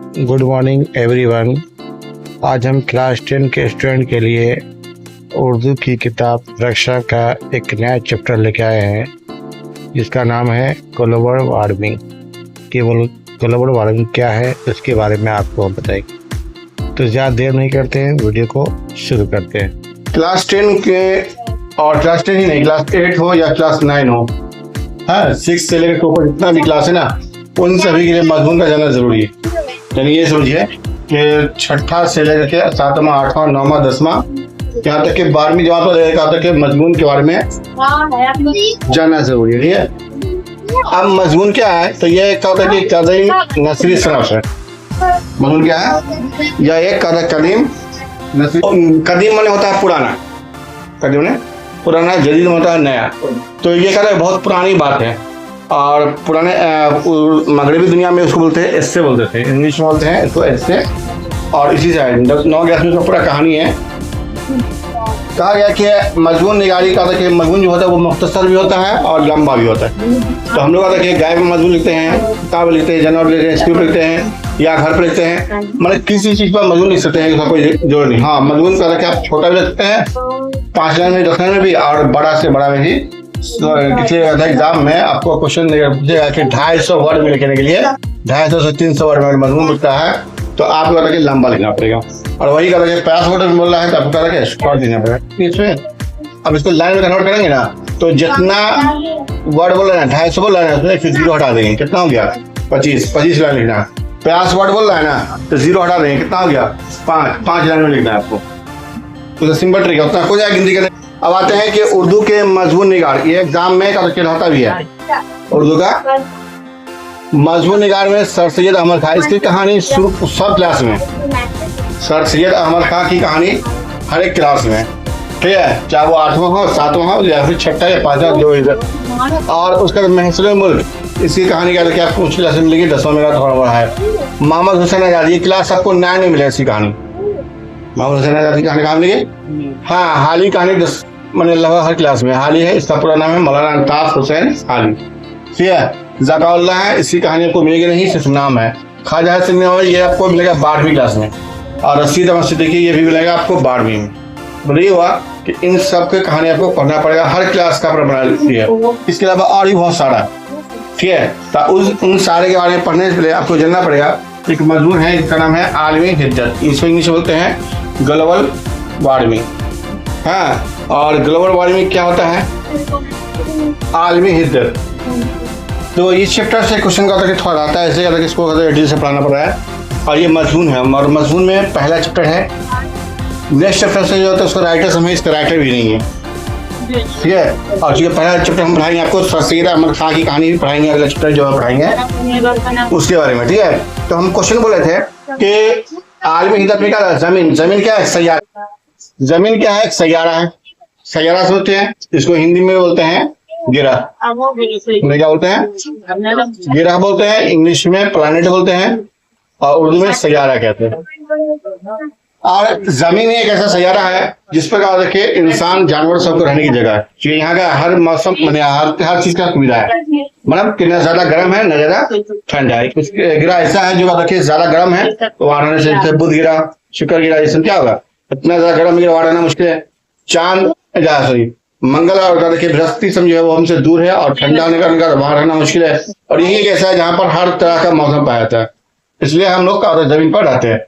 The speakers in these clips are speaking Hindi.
Good morning everyone. आज हम क्लास 10 के स्टूडेंट के लिए उर्दू की किताब रक्षा का एक नया चैप्टर लेके आए हैं जिसका नाम है ग्लोबल वार्मिंग। केवल ग्लोबल वार्मिंग क्या है उसके बारे में आपको बताएंगे। तो ज़्यादा देर नहीं करते हैं, वीडियो को शुरू करते हैं। क्लास 10 के और क्लास 10 ही नहीं, क्लास 8 हो या क्लास 9 हो, हाँ 6 से लेकर ऊपर जितना भी क्लास है ना, उन सभी के लिए मजमून का जानना जरूरी है। यानी ये समझिए कि छठा से लेकर के 7वां 8वां 9वां 10वां यहाँ तक के 12वीं जमात पर यहाँ तक के मजमून के बारे में जानना जरूरी है। ठीक है, अब मजमून क्या है, तो ये एक होता है कि कदीम नस्री सनफ है। मजमून क्या है, यह एक कदीम नस्री, कदीम माने होता है पुराना, कदीम ने पुराना, जदीद होता है नया। तो ये कहता है बहुत पुरानी बात है और पुराने मगरबी दुनिया में उसको बोलते हैं एस्से बोलते थे, इंग्लिश में बोलते हैं इसको एस्से। और इसी से 9 में पूरा कहानी है। कहा गया कि मजमून निगारी का था कि मजमून जो होता है वो मुख्तसर भी होता है और लंबा भी होता है। तो हम लोग कहते हैं कि गाय में मजमून लिखते हैं, किताब लिखते हैं, जानवर लिखते हैं, स्क्रिप्ट लिखते हैं या घर पर लिखते हैं, मतलब किसी चीज पर मजमून लिख सकते हैं, इसका कोई जोड़ नहीं। हाँ, मजमून का आप छोटा भी लिखते हैं 5 लाइन में, 10 लाइन में भी, और बड़ा से बड़ा में भी। पिछले एग्जाम में आपको क्वेश्चन पूछेगा कि 250 वर्ड में लिखने के लिए 250 से 300 वर्ड में मजमून लिखता है, तो आपको कहता है कि लंबा लिखना पड़ेगा। और वही कहता है कि 50 वर्ड में बोल रहा है तो आपको कहता है कि शॉर्ट लिखना पड़ेगा। इसमें अब इसको लाइन में कन्वर्ट करेंगे ना, तो जितना वर्ड बोल रहे हैं 250 बोल रहे हैं उसमें फिर 0 हटा देंगे, कितना हो गया 25 लाइन लिखना है। 50 वर्ड बोल रहा है ना तो 0 हटा देंगे, कितना हो गया 5 लाइन में लिखना है आपको। तो सिंपल ट्रिक है, उतना हो जाए गिनती करने। अब आते हैं कि उर्दू के मजमून निगार, ये एग्जाम में कहलाता भी है उर्दू का मजमून निगार में सर सैयद अहमद खां, इसकी कहानी सब क्लास में, सर सैयद अहमद खां की कहानी हर एक क्लास में, ठीक है, चाहे वो 8वां हो 7वां हो या फिर 6ठा या 5वां जो इधर। और उसका महसूल मुल्क, इसकी कहानी क्या कि आपको उस क्लास में मिलेगी, 10वां मेरा थोड़ा बड़ा है। मोहम्मद हुसैन आजादी क्लास आपको 9 में मिलेगी इसकी कहानी। मोहम्मद हुसैन आजादी की कहानी कहाँ मिलेगी? हाँ, हाली कहानी 10 मैंने लगभग हर क्लास में। हाली है, इसका पूरा नाम है मौलाना अल्ताफ हुसैन हाली। ठीक है, ज़काउल्लाह है, इसकी कहानी आपको मिलेगी नहीं, सिर्फ नाम है। ख्वाजा हसन नवाज़ी ये आपको मिलेगा 12वीं क्लास में, और रशीद अहमद सिद्दीकी ये भी मिलेगा आपको 12वीं में। मतलब ये हुआ कि इन सब की कहानी आपको पढ़ना पड़ेगा, हर क्लास का बना है। इसके अलावा और भी बहुत सारा, ठीक है, तो उन सारे के बारे में पढ़ने से पहले आपको जानना पड़ेगा। एक मजमून है, इसका नाम है आलमी हिद्दत, इसको इंग्लिश बोलते हैं ग्लोबल वार्मिंग। हाँ, और ग्लोबल वार्मिंग क्या होता है? आलमी हिद्दत। तो इस चैप्टर से क्वेश्चन का थोड़ा आता है, ऐसे कहता है कि इसको डिटेल से पढ़ाना पड़ रहा है। और ये मजमून है, और मजमून में पहला चैप्टर है। नेक्स्ट चैप्टर से जो होता है उसको राइटर समय, इसका राइटर भी नहीं है, ठीक है। और जो पहला चैप्टर हम पढ़ाएंगे आपको सर सैयद अहमद खां की कहानी भी पढ़ाएंगे, अगला चैप्टर जो पढ़ाएंगे उसके बारे में, ठीक है। तो हम क्वेश्चन बोले थे कि आलमी हिद्दत में क्या, जमीन क्या है? सैयारा। जमीन क्या है? एक सैयारा है। सैयारा सोचते हैं, इसको हिंदी में बोलते हैं गिरह। क्या बोलते हैं? गिरह बोलते हैं, इंग्लिश में प्लैनेट बोलते हैं, और उर्दू में सैयारा कहते हैं। और जमीन एक ऐसा सैयारा है जिस पर क्या देखिए इंसान जानवर सबको रहने की जगह है। यहाँ का हर मौसम हर चीज का सुविधा है, मतलब कि न ज्यादा गर्म है न ज्यादा ठंड है। गिरा ऐसा है जो देखिए ज्यादा गर्म है तो वहां रहने से, बुध गिरा शुक्र गिरा जैसे क्या होगा, इतना ज्यादा गर्म गिरा वहां रहना मुश्किल है। चांद सॉरी मंगल और देखिए बृहस्पति समझो है, वो हमसे दूर है, और ठंडा होने का वहां रहना मुश्किल है। और यही एक ऐसा है जहाँ पर हर तरह का मौसम पाया जाता है, इसलिए हम लोग क्या जमीन पर रहते हैं।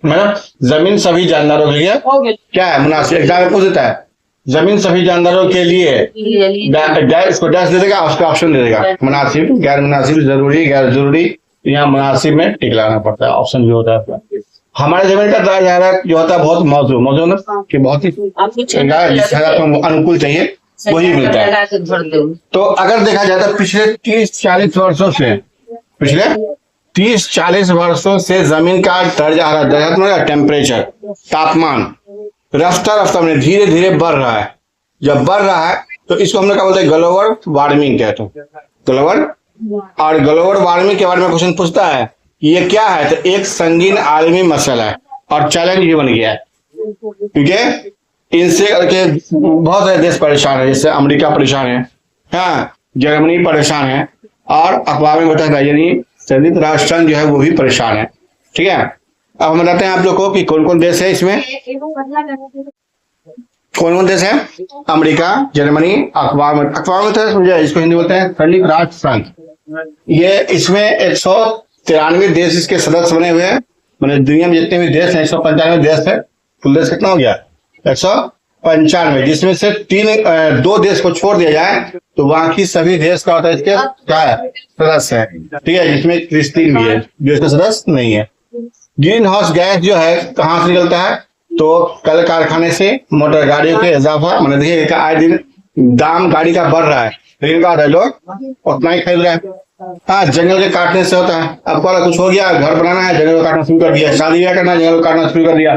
मतलब जमीन सभी जानदारों के लिए क्या है? मुनासिब। एग्जाम में पूछ देता है जमीन सभी जानदारों के लिए, इसको डैश दे देगा, उसका ऑप्शन दे देगा, मुनासिब, गैर मुनासिब, जरूरी, गैर जरूरी। यहाँ मुनासिब में टिक लाना पड़ता है, ऑप्शन जो होता है। हमारे जमीन का दायरा जो होता है बहुत मौजूद मतलब कि बहुत ही अनुकूल चाहिए, वही मिलता है। तो अगर देखा जाए तो पिछले 30-40 वर्षों से, पिछले 30-40 वर्षों से जमीन का दर्जा टेम्परेचर, तापमान रफ्ता में धीरे धीरे बढ़ रहा है। जब बढ़ रहा है तो इसको हम लोग क्या बोलते हैं? ग्लोबल वार्मिंग कहते हैं, ग्लोबल। और ग्लोबल वार्मिंग के बारे में क्वेश्चन पूछता है ये क्या है, तो एक संगीन आलमी मसला है और चैलेंज भी बन गया है, क्योंकि इनसे करके बहुत सारे देश परेशान है, जैसे अमेरिका परेशान है, हाँ जर्मनी परेशान है, और अक़वाम मुत्तहिदा यानी संयुक्त राष्ट्र संघ जो है वो भी परेशान है। ठीक है, अब हम बताते हैं आप लोग को कि कौन कौन देश है इसमें। कौन कौन देश है? अमेरिका, जर्मनी, अकवाम तो समझे, इसको हिंदी बोलते हैं संयुक्त राष्ट्र संघ। ये इसमें 193 देश इसके सदस्य बने हुए हैं। मतलब दुनिया में जितने भी देश हैं 195 देश है। कुल देश कितना हो गया? 195, जिसमें से 2 देश को छोड़ दिया जाए तो बाकी सभी देश का होता है इसके क्या है? सदस्य है। ठीक है, जिसमें क्रिस्तीन भी है जो इसका सदस्य नहीं है। ग्रीन हाउस गैस जो है कहाँ से निकलता है? तो कल कारखाने से, मोटर गाड़ियों के इजाफा, मतलब देखिए आए दिन दाम गाड़ी का बढ़ रहा है, लेकिन क्या लोग उतना ही खरीद रहे हैं। हाँ, जंगल के काटने से होता है। अब कुछ हो गया, घर बनाना है, जंगल को काटना शुरू कर दिया, शादी ब्याह करना है, जंगल को काटना शुरू कर दिया।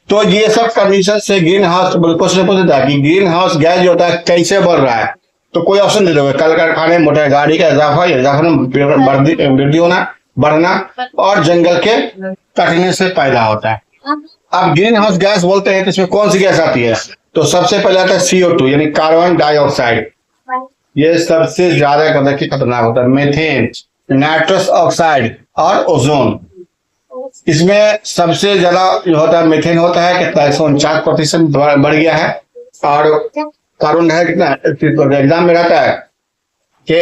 तो ये सब कंडीशन से ग्रीन हाउस क्वेश्चन पूछता है कि ग्रीन हाउस गैस जो होता है कैसे बढ़ रहा है। तो कोई ऑप्शन दे दोगे, कल कारखाने, मोटर गाड़ी का इजाफा वृद्धि होना, बढ़ना, और जंगल के कटने से पैदा होता है। अब ग्रीन हाउस गैस बोलते हैं तो इसमें कौन सी गैस आती है? तो सबसे पहले आता है CO2 यानी कार्बन डाइऑक्साइड। ये सबसे ज्यादा खतरनाक होता है। मीथेन, नाइट्रस ऑक्साइड और ओजोन। इसमें सबसे ज्यादा जो होता है मीथेन होता है, कितना 149% बढ़ गया है। और कार्बन डाइऑक्साइड कितना एग्जाम में रहता है कि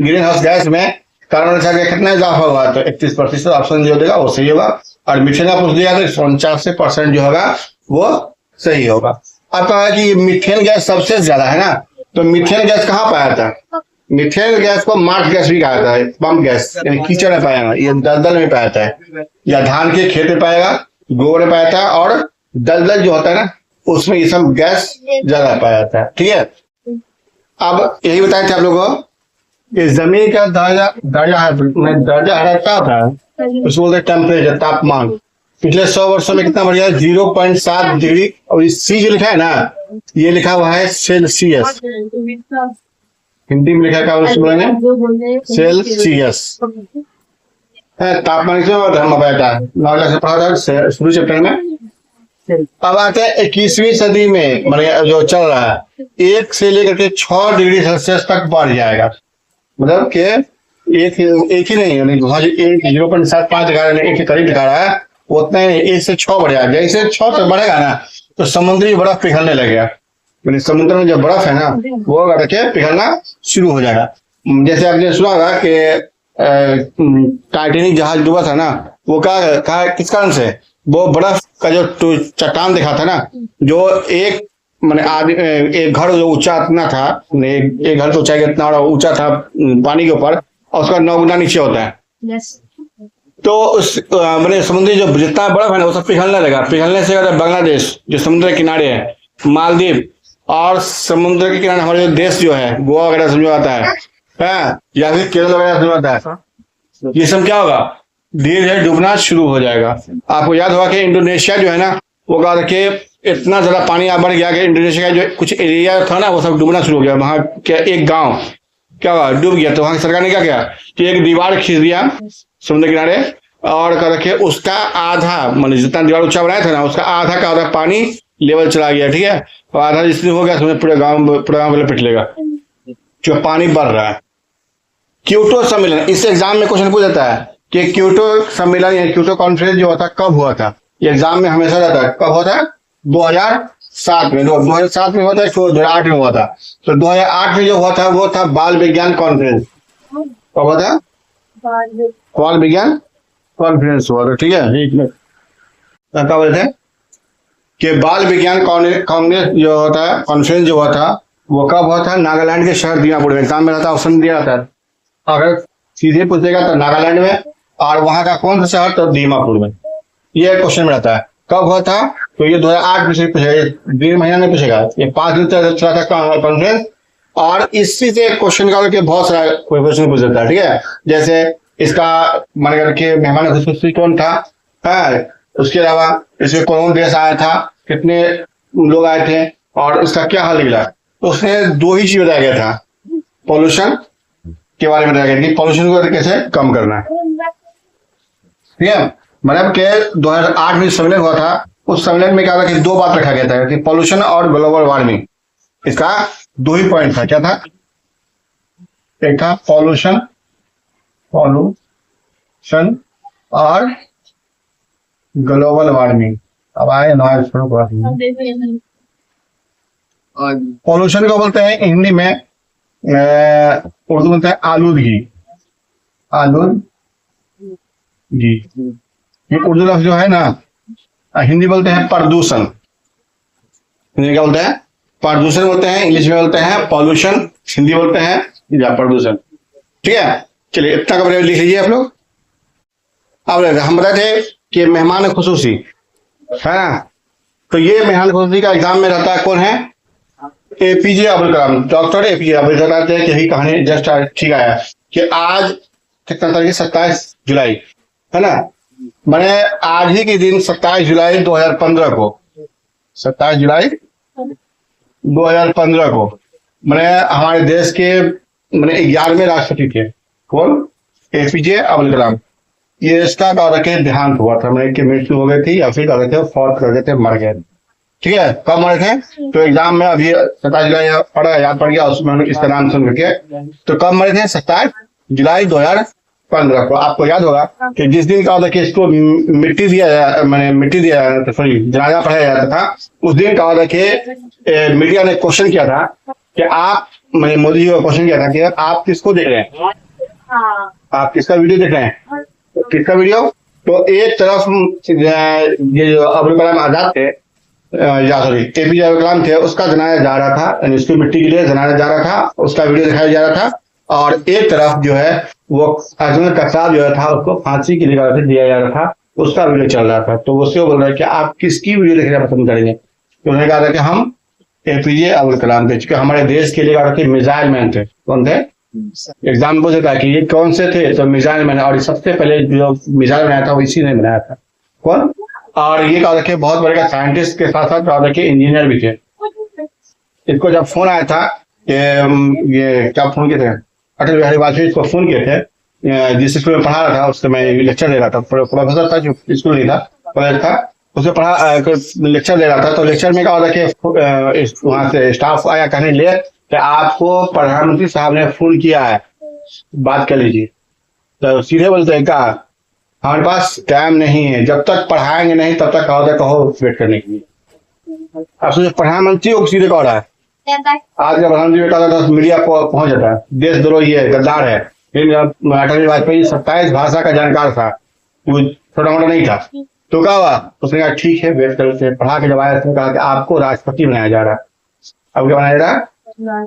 ग्रीन हाउस गैस में कार्बन डाइऑक्साइड का कितना इजाफा हुआ? तो 31% ऑप्शन जो देगा वो सही होगा। और मीथेन का पूछ दिया तो 49% जो होगा वो सही होगा। अब कहा कि मीथेन गैस सबसे ज्यादा है ना, तो मीथेन गैस कहाँ पाया जाता है? मीथेन गैस को मार्च गैस भी कहा जाता है, पंप गैस, यानी कीचड़ में पाया जाता है, ये दलदल में पाया जाता है, या धान के खेत में पाएगा, गोबर में पाया जाता है, और दलदल जो होता है ना उसमें ये सब गैस ज्यादा पाया जाता है। ठीक है, अब यही बताए थे आप लोगों को कि जमीन का दर्जा हरारत क्या होता है? उसको बोलते हैं टेम्परेचर, तापमान। पिछले 100 वर्षों में कितना बढ़ गया? 0.7 डिग्री। और सी जो लिखा है ना, ये लिखा हुआ है सेल्सियस, हिंदी में लिखा है क्या बोलेंगे? सेल्सियस। तापमान कितना बैठा है, 9 से पढ़ा था शुरू चैप्टर में। अब आते हैं 21वीं सदी में, मतलब जो चल रहा है, 1 से लेकर के 6 डिग्री सेल्सियस तक बढ़ जाएगा। मतलब कि एक ही नहीं, 0.75 दिखा रहा है, 1 के करीब दिखा रहा है, उतना ही 1 से 6 बढ़ जाएगा। जैसे 6 तक बढ़ेगा ना तो समुद्री बर्फ पिघलने लगेगा। यानी समुद्र में जो बर्फ है ना वो करके पिघलना शुरू हो जाएगा। जैसे आपने सुना होगा कि टाइटैनिक जहाज डूबा था ना, वो कहा किस कारण से? वो बर्फ का जो चट्टान दिखा था ना, जो एक एक घर जो ऊंचा इतना था, एक घर तो ऊंचाई इतना ऊंचा था पानी के ऊपर, और उसका 9 गुना नीचे होता है। तो उस समुद्री जो जितना बर्फ है ना वो सब पिघलने लगा। पिघलने से बांग्लादेश जो समुद्र के किनारे है, मालदीव, और समुद्र के किनारे हमारे देश जो है गोवा वगैरह समझो आता है, या फिर केरल वगैरह समझो आता है, ये सब क्या होगा? धीरे धीरे डूबना शुरू हो जाएगा। आपको याद होगा कि इंडोनेशिया जो है ना, वो कहा कि इतना ज्यादा पानी बढ़ गया कि इंडोनेशिया का जो कुछ एरिया था ना वो सब डूबना शुरू हो गया। वहां क्या एक गांव क्या हुआ? डूब गया। तो वहां की सरकार ने क्या किया कि एक दीवार खींच दिया समुद्र किनारे, और करके उसका आधा, मतलब जितना दीवार ऊंचा बनाया था ना उसका आधा का आधा पानी लेवल चला गया। ठीक है, और आधा जिसमें हो गया उसमें पूरे गांव वाले पिट लेगा जो पानी बढ़ रहा है। क्योटो सम्मेलन, इस एग्जाम में क्वेश्चन पूछ जाता है कि क्योटो सम्मेलन या क्योटो कॉन्फ्रेंस जो होता कब हुआ था? ये एग्जाम में हमेशा रहता है। कब होता है? 2007 में। 2007 में होता है, 2008 में हुआ था। तो 2008 में जो हुआ था वो था बाल विज्ञान कॉन्फ्रेंस। कब हुआ था? बाल विज्ञान कॉन्फ्रेंस हुआ था। ठीक है, क्या बोलते हैं कि बाल विज्ञान कांग्रेस जो होता है, कॉन्फ्रेंस जो हुआ था वो कब हुआ था? नागालैंड के शहर दीमापुर में। एग्जाम में रहता है, ऑप्शन दिया जाता है, अगर सीधे पूछेगा तो नागालैंड में, और वहां का कौन सा शहर? तो दीमापुर में। ये क्वेश्चन में रहता है। कब हुआ था? तो ये 2008 में से पूछेगा, 1.5 महीना नहीं पूछेगा, ये 5 दिन तक चला था कॉन्फ्रेंस। और इसी से क्वेश्चन का के बहुत सारा क्वेश्चन पूछ सकता है। ठीक है, जैसे इसका मान करके मेहमान खुशखुशी कौन था, है, उसके अलावा इसमें कौन देश आया था, कितने लोग आए थे, और इसका क्या हल निकला। तो उसने 2 ही चीज बताया गया था, पॉल्यूशन के बारे में बताया गया कि पॉल्यूशन को कैसे कम करना है। ठीक है, मतलब के 2008 में सम्मेलन हुआ था, उस सम्मेलन में क्या था कि 2 बात रखा गया था कि पॉल्यूशन और ग्लोबल वार्मिंग। इसका 2 ही पॉइंट था। क्या था? एक था पॉल्यूशन और ग्लोबल वार्मिंग। अब आए नॉइज पॉल्यूशन को बोलते हैं हिंदी में, उर्दू बोलते हैं आलूदगी। आलूदगी ये उर्दू लफ्ज जो है ना, हिंदी बोलते हैं प्रदूषण। हिंदी में क्या बोलते हैं? प्रदूषण बोलते हैं। इंग्लिश में बोलते हैं पॉल्यूशन, हिंदी बोलते हैं प्रदूषण। ठीक है, चलिए इतना कवर लिख लीजिए आप लोग। अब हम बताए थे कि मेहमान खुसूसी है ना, तो ये मेहमान खुसूसी का एग्जाम में रहता है। कौन है? APJ Abdul Kalam. Doctor APJ Abdul Kalam थे कि कहानी जस्ट ठीक आया कि आज कितना तारीख? 27 जुलाई है ना। मैंने आज ही के दिन 27 जुलाई 2015 को, 27 जुलाई 2015 को मैंने हमारे देश के मैंने 11वें राष्ट्रपति थे। कौन? एपीजे अब्दुल कलाम। ये इसका कहा रखे देहांत हुआ था, मैंने की मृत्यु हो गई थी या फिर कहा रखे फौत कर गए थे, मर गए। ठीक है, कब मरे थे? तो एग्जाम में अभी 27 जुलाई पढ़ा, याद पड़ गया, उसमें इसका नाम सुन करके। तो कब मरे थे? 27 जुलाई 2015 को। आपको याद होगा कि जिस दिन कहा था कि इसको मिट्टी दिया जाता, सॉरी जनाजा पढ़ाया जाता था, उस दिन कहा था कि मीडिया ने क्वेश्चन किया था कि आप, मैंने मोदी जी को क्वेश्चन किया था कि आप किसको देख रहे हैं, आप किसका वीडियो देख रहे हैं, किसका वीडियो? तो एक तरफ ये जो अब्दुल कलाम आजाद थे, सॉरी एपीजे अब्दुल कलाम थे, उसका जनाजा जा रहा था, यानी उसकी मिट्टी के लिए जनाजा जा रहा था, उसका वीडियो दिखाया जा रहा था। और एक तरफ जो है वो अजमल कसाब जो था उसको फांसी की जगह दिया जा रहा था, उसका वीडियो चल रहा था। तो उससे बोल रहा है कि आप किसकी वीडियो देखना पसंद करेंगे? तो उन्होंने कहा था कि हम एपीजे अब्दुल कलाम थे, क्योंकि हमारे देश के लिए कहा था मिसाइल मैन थे। कौन थे? एग्जाम पूछा था कि ये कौन से थे, तो मिसाइल मैन। और सबसे पहले जो मिसाइल बनाया था वो इसी ने बनाया था। कौन? और ये कहा था कि बहुत बड़े साइंटिस्ट के साथ साथ कहा था कि इंजीनियर भी थे। इसको जब फोन आया था कि ये क्या फोन किए थे, अटल बिहारी वाजपेयी इसको फोन किए थे, जिस स्कूल में पढ़ा रहा था उससे मैं लेक्चर दे रहा था, प्रोफेसर था जो स्कूल नहीं था, कॉलेज था, उसे पढ़ा लेक्चर दे रहा था। तो लेक्चर में कहा था कि वहां से स्टाफ आया कहने ले कि आपको प्रधानमंत्री साहब ने फोन किया है, बात कर लीजिए। तो सीधे बोलते हैं कहा हमारे पास टाइम नहीं है, जब तक पढ़ाएंगे नहीं तब तक कहो वेट करने के लिए। अब सोचिए प्रधानमंत्री को सीधे कह रहा है। आज का प्रधानमंत्री कहा था मीडिया पहुंच जाता है, देशद्रोही है, गद्दार है। अटल वाजपेयी 27 भाषा का जानकार था, वो छोटा मोटा नहीं था। तो क्या हुआ? उसने कहा ठीक है वेट करते। पढ़ा के जब आया उसने कहा कि आपको राष्ट्रपति बनाया जा रहा है। अब क्या बनाया जा रहा है?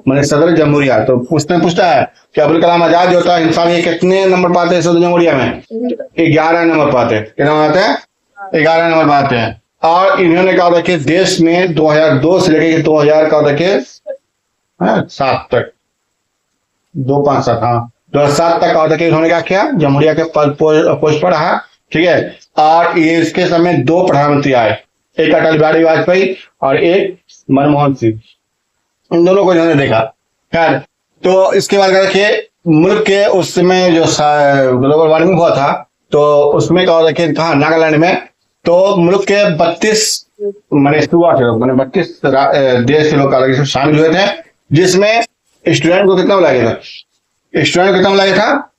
मैंने सदर जमहूरिया। तो पूछता है कि अब्दुल कलाम आजाद जो था इंसान, ये कितने नंबर पाते हैं सदर जमहूरिया में? 11 नंबर पाते हैं। कितना पाते हैं? 11 नंबर पाते हैं। और इन्होंने कहा था कि देश में 2002 से लेकर 2000 का था कि 7 तक 257 हाँ 2007 तक कहा था कि इन्होंने क्या किया? जमहूरिया के पोस्ट पर रहा। ठीक है, और ये इसके समय 2 प्रधानमंत्री आए, एक अटल बिहारी वाजपेयी और एक मनमोहन सिंह। इन दोनों को इन्होंने देखा। खैर, तो इसके बाद देखिए मुल्क के उस समय जो ग्लोबल वार्मिंग हुआ था, तो उसमें क्या होता है कहा नागालैंड में, तो मुल्क के 32 मैंने 32 देश के लोग शामिल हुए थे, जिसमें स्टूडेंट को कितना बुलाया था? स्टूडेंट को कितना बुलाया था?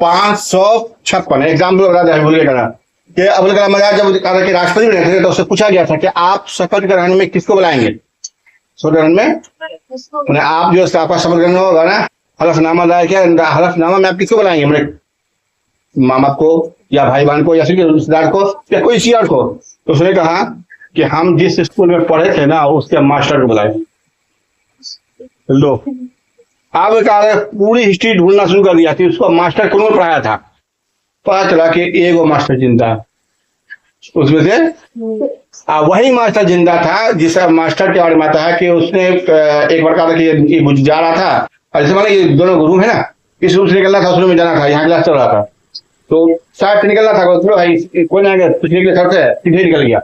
556। एग्जाम्पल बता दें, भूल गया कि अब्दुल कलाम आजाद जब कहा कि राष्ट्रपति बने थे तो उससे पूछा गया था कि आप शपथ ग्रहण में किसको बुलाएंगे? शपथ ग्रहण में आप जो आपका शपथ ग्रहण होगा ना, हलफनामा दायर किया, हलफनामा में आप किसको बुलाएंगे? मेरे मामा को या भाई बहन को या फिर रिश्तेदार को या कोई सीआर को? तो उसने कहा कि हम जिस स्कूल में पढ़े थे ना उसके मास्टर को बुलाए। लो, आप पूरी हिस्ट्री ढूंढना शुरू कर दिया थी, उसको मास्टर कौन पढ़ाया था? पता चला कि एगो मास्टर जिंदा, उसमें से वही मास्टर जिंदा था जिस मास्टर के बारे में आता है कि उसने एक बार कहा था कि ये जा रहा था, और जैसे माना ये दोनों रूम है ना, इस रूम से निकलना था, उस रूम में जाना था, यहाँ क्लास चल रहा था, तो शायद से निकलना था, भाई कोई नहीं आ गया, कुछ निकले सर से सीधे निकल गया,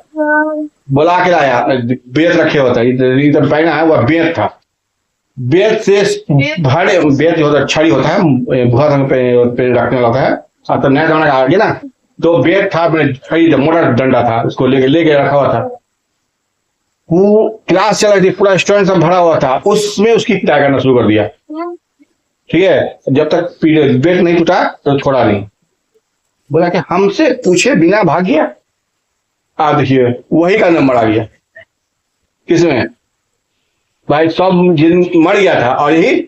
बुला के लाया, बेत रखे होता इधर पहना है, वह बेत था, बेत से भाड़े बेत जो होता छड़ी होता है, भुआ रंग पे रखने वाला है, तो नया जमाना आ गया ना, तो बेत था, छड़ी मोटा डंडा था, उसको लेके रखा हुआ था, वो क्लास चल रही थी, पूरा स्टूडेंट सब भरा हुआ था, उसमें उसकी पिटाई करना शुरू कर दिया। ठीक है, जब तक बेत नहीं टूटा तो छोड़ा नहीं। बोला कि हमसे पूछे बिना भाग गया। आप देखिए वही का नंबर आ गया किसमें भाई, सब जिन मर गया था और यही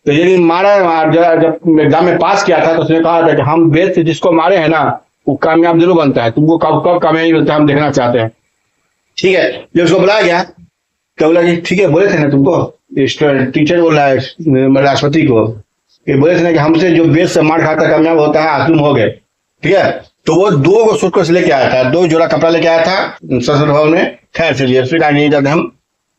तो ये मारा जब एग्जाम में पास किया था तो उसने कहा था कि हम वेद से जिसको मारे हैं ना वो कामयाब जरूर बनता है, तुमको कब कब कामयाबी बनता है हम देखना चाहते हैं। ठीक है, जब उसको बुलाया गया तो बोला कि ठीक है बोले थे ना तुमको, टीचर बोल रहा है राष्ट्रपति को, ये बोले थे ना कि हमसे जो वेद से मार खाता कामयाब होता है, तुम हो गए। ठीक है, तो वो 2 सूटकेस लेके आया था, 2 जोड़ा कपड़ा लेके आया था संसद भवन में। खैर चलिए फिर आगे नहीं जाते हम।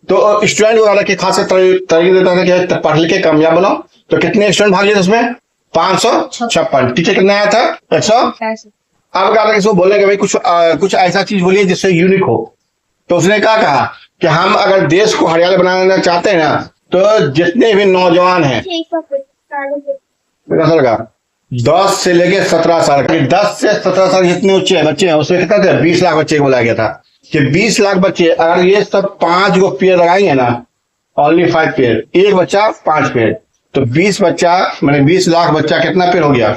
तो स्टूडेंट वगैरह की खास तरकीब देता था कि पढ़ लिख के कामयाब बनाओ। तो कितने स्टूडेंट भाग लिए थे उसमें? 556। टीचर कितना आया था? 100। अब अगर किसी को बोले कि भाई कुछ ऐसा चीज बोलिए जिससे यूनिक हो, तो उसने क्या कहा कि हम अगर देश को हरियाली बनाना चाहते हैं ना, तो जितने भी नौजवान हैं 10 से लेके 17 साल, 10 से 17 साल जितने बच्चे हैं उसमें कितना थे? 20 लाख बच्चे को बोला गया था कि 20 लाख बच्चे अगर ये सब 5 गो पेड़ लगाएंगे ना, ओनली 5 पेड़, एक बच्चा 5 पेड़, तो 20 बच्चा मैंने 20 लाख बच्चा कितना पेड़ हो गया?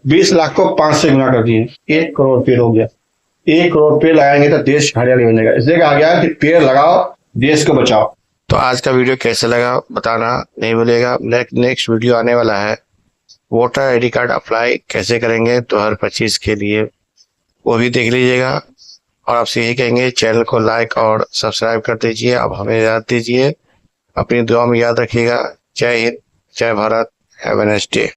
20 लाख को 5 से गुना कर दिए, 1 करोड़ पेड़ हो गया। 1 करोड़ पेड़ लगाएंगे तो देश हरियाली बनेगा। इसलिए कहा गया कि पेड़ लगाओ, देश को बचाओ। तो आज का वीडियो कैसे लगा बताना नहीं भूलिएगा। नेक्स्ट वीडियो आने वाला है वोटर आईडी कार्ड अप्लाई कैसे करेंगे 2025 के लिए, वो भी देख लीजिएगा। और आपसे यही कहेंगे चैनल को लाइक और सब्सक्राइब कर दीजिए। अब हमें याद दीजिए, अपनी दुआ में याद रखिएगा। जय हिंद, जय Bharat, have a nice day.